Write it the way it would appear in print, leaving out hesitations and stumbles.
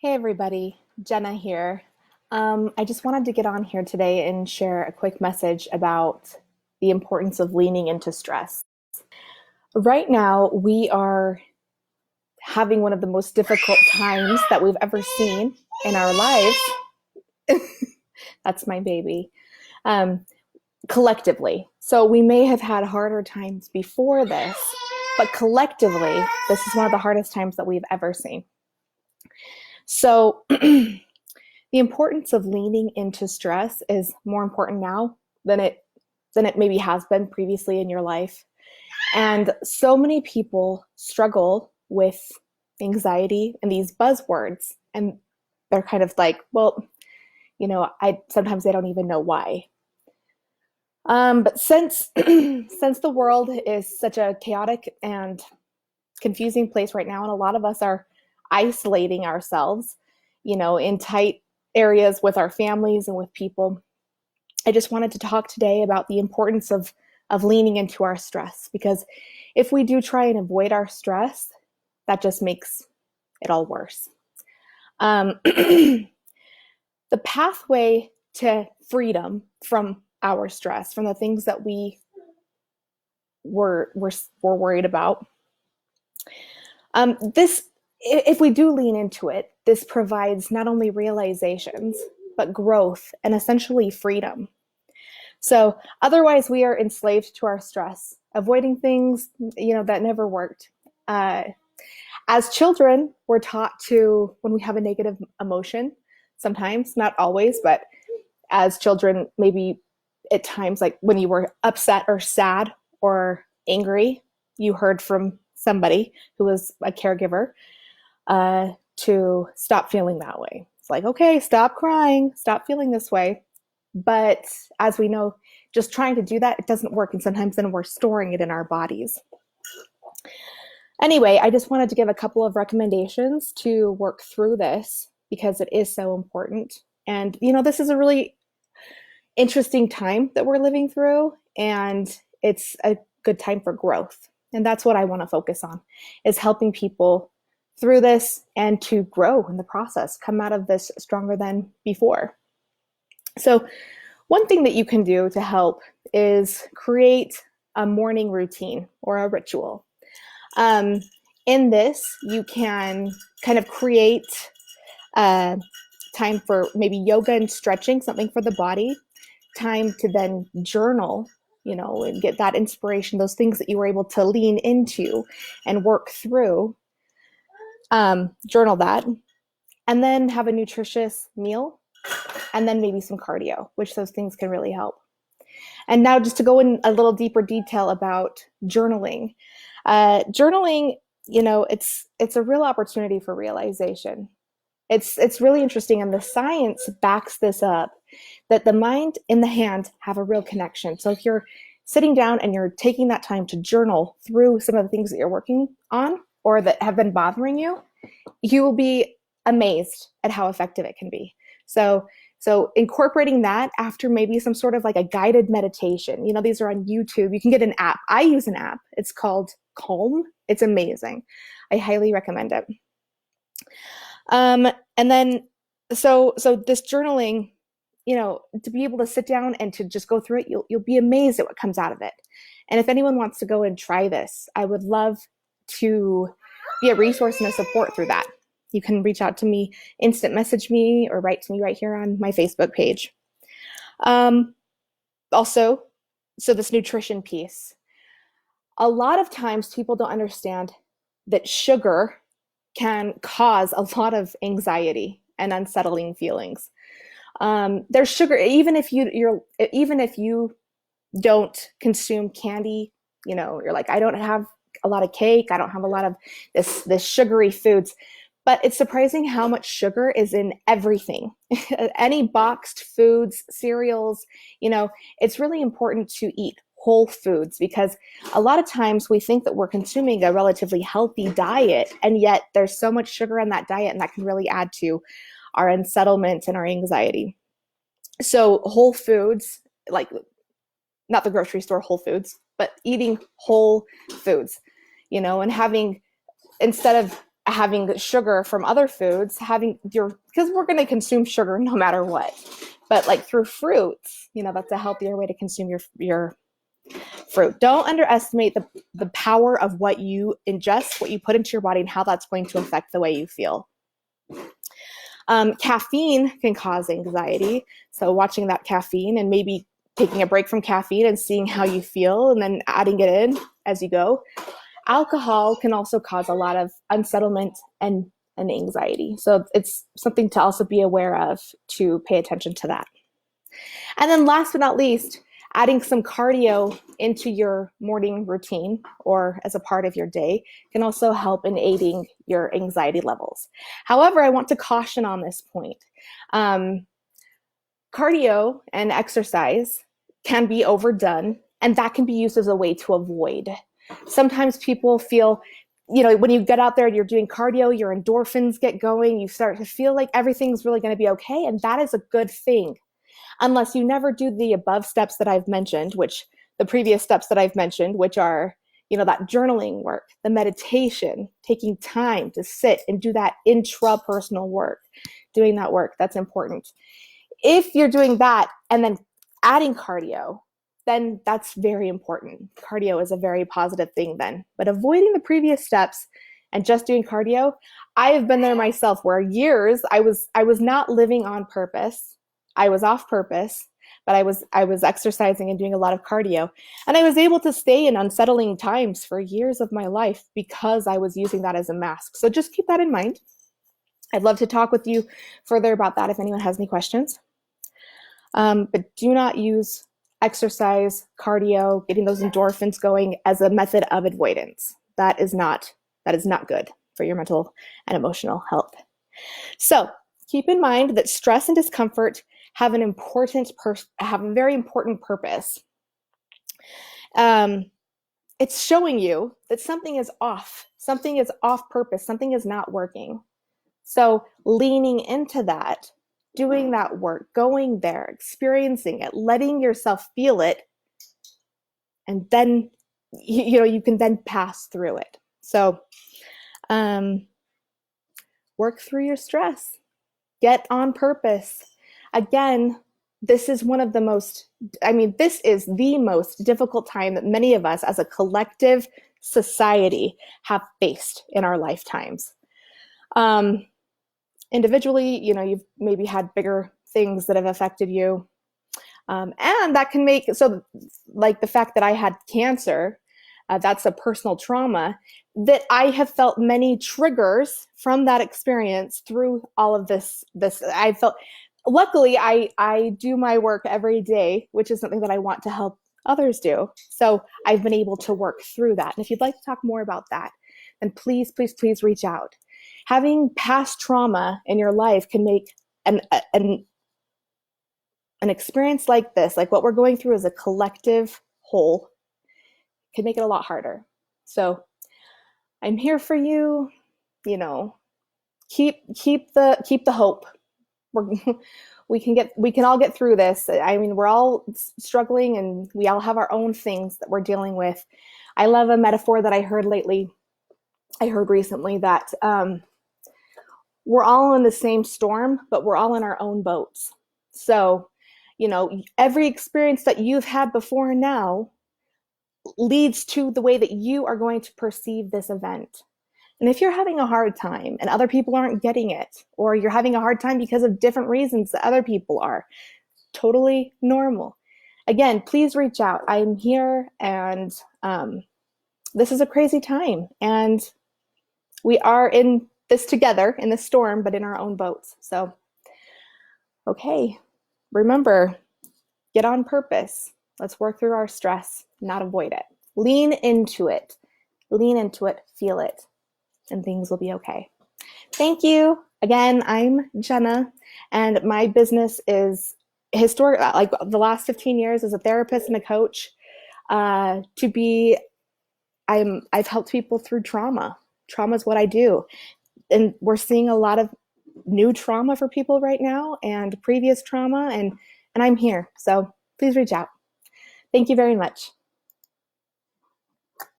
Hey everybody, Jenna here. I just wanted to get on here today and share a quick message about the importance of leaning into stress. Right now, we are having one of the most difficult times that we've ever seen in our lives. That's my baby. Um, Collectively. So we may have had harder times before this, but collectively, this is one of the hardest times that we've ever seen. So the importance of leaning into stress is more important now than it maybe has been previously in your life. And so many people struggle with anxiety and these buzzwords, and they're kind of like, well, I sometimes they don't even know why. But since since the world is such a chaotic and confusing place right now, and a lot of us are isolating ourselves, in tight areas with our families and with people. I just wanted to talk today about the importance of leaning into our stress, because if we do try and avoid our stress, that just makes it all worse. The pathway to freedom from our stress, from the things that we were worried about, this if we do lean into it, this provides not only realizations but growth and essentially freedom. So otherwise, we are enslaved to our stress, avoiding things that never worked. As children, we're taught to, when we have a negative emotion, sometimes, not always, but as children, maybe at times, like when you were upset or sad or angry, you heard from somebody who was a caregiver to stop feeling that way. It's like, okay, stop crying, stop feeling this way. But as we know, just trying to do that, it doesn't work. And sometimes then we're storing it in our bodies. Anyway, I just wanted to give a couple of recommendations to work through this because it is so important. And, this is a really interesting time that we're living through, and it's a good time for growth. And that's what I want to focus on, is helping people through this and to grow in the process, come out of this stronger than before. So one thing that you can do to help is create a morning routine or a ritual. In this, you can kind of create time for maybe yoga and stretching, something for the body, time to then journal, and get that inspiration, those things that you were able to lean into and work through. Journal that, and then have a nutritious meal, and then maybe some cardio, which those things can really help. And now just to go in a little deeper detail about journaling. Journaling, it's a real opportunity for realization. It's really interesting, and the science backs this up, that the mind and the hand have a real connection. So if you're sitting down and you're taking that time to journal through some of the things that you're working on or that have been bothering you, you will be amazed at how effective it can be. So incorporating that after maybe some sort of like a guided meditation, these are on YouTube. You can get an app. I use an app. It's called Calm. It's amazing. I highly recommend it. And then, so this journaling, to be able to sit down and to just go through it, you'll be amazed at what comes out of it. And if anyone wants to go and try this, I would love to be a resource and a support through that. You can reach out to me, instant message me, or write to me right here on my Facebook page. Also, so this nutrition piece. A lot of times people don't understand that sugar can cause a lot of anxiety and unsettling feelings. There's sugar, even if you don't consume candy, you're like, I don't have a lot of cake, I don't have a lot of this sugary foods. But it's surprising how much sugar is in everything. Any boxed foods, cereals, it's really important to eat whole foods, because a lot of times we think that we're consuming a relatively healthy diet, and yet there's so much sugar in that diet, and that can really add to our unsettlement and our anxiety. So whole foods, like not the grocery store Whole Foods, but eating whole foods, and having, instead of having sugar from other foods, because we're going to consume sugar no matter what. But like through fruits, that's a healthier way to consume your fruit. Don't underestimate the power of what you ingest, what you put into your body, and how that's going to affect the way you feel. Caffeine can cause anxiety. So watching that caffeine and maybe taking a break from caffeine and seeing how you feel and then adding it in as you go. Alcohol can also cause a lot of unsettlement and anxiety. So it's something to also be aware of, to pay attention to that. And then last but not least, adding some cardio into your morning routine or as a part of your day can also help in aiding your anxiety levels. However, I want to caution on this point. Cardio and exercise can be overdone, and that can be used as a way to avoid. Sometimes people feel, when you get out there and you're doing cardio, your endorphins get going, you start to feel like everything's really going to be okay, and that is a good thing. Unless you never do the above steps that I've mentioned, the previous steps that I've mentioned, which are, that journaling work, the meditation, taking time to sit and do that intrapersonal work, doing that work, that's important. If you're doing that and then adding cardio, then that's very important. Cardio is a very positive thing then. But avoiding the previous steps and just doing cardio, I have been there myself where years I was not living on purpose. I was off purpose, but I was exercising and doing a lot of cardio. And I was able to stay in unsettling times for years of my life because I was using that as a mask. So just keep that in mind. I'd love to talk with you further about that if anyone has any questions. But do not use exercise, cardio, getting those endorphins going as a method of avoidance. That is not good for your mental and emotional health. So keep in mind that stress and discomfort have a very important purpose. It's showing you that something is off purpose, something is not working. So leaning into that, doing that work, going there, experiencing it, letting yourself feel it, and then you can then pass through it. So work through your stress, get on purpose. Again, this is the most difficult time that many of us as a collective society have faced in our lifetimes. Individually, you've maybe had bigger things that have affected you. And that can so like the fact that I had cancer, that's a personal trauma that I have felt many triggers from that experience through all of this. I felt, luckily, I do my work every day, which is something that I want to help others do. So I've been able to work through that. And if you'd like to talk more about that, then please, please, please reach out. Having past trauma in your life can make an experience like this, like what we're going through as a collective whole, can make it a lot harder. So I'm here for you. Keep the hope. We can all get through this. I mean, we're all struggling and we all have our own things that we're dealing with. I love a metaphor that I heard recently that we're all in the same storm, but we're all in our own boats. So, every experience that you've had before and now leads to the way that you are going to perceive this event. And if you're having a hard time and other people aren't getting it, or you're having a hard time because of different reasons that other people are, totally normal. Again, please reach out. I'm here, and this is a crazy time. And we are in this together, in the storm, but in our own boats. So, okay, remember, get on purpose. Let's work through our stress, not avoid it. Lean into it, feel it, and things will be okay. Thank you. Again, I'm Jenna, and my business is historic, like the last 15 years as a therapist and a coach. I've helped people through trauma. Trauma is what I do. And we're seeing a lot of new trauma for people right now and previous trauma, and I'm here. So please reach out. Thank you very much.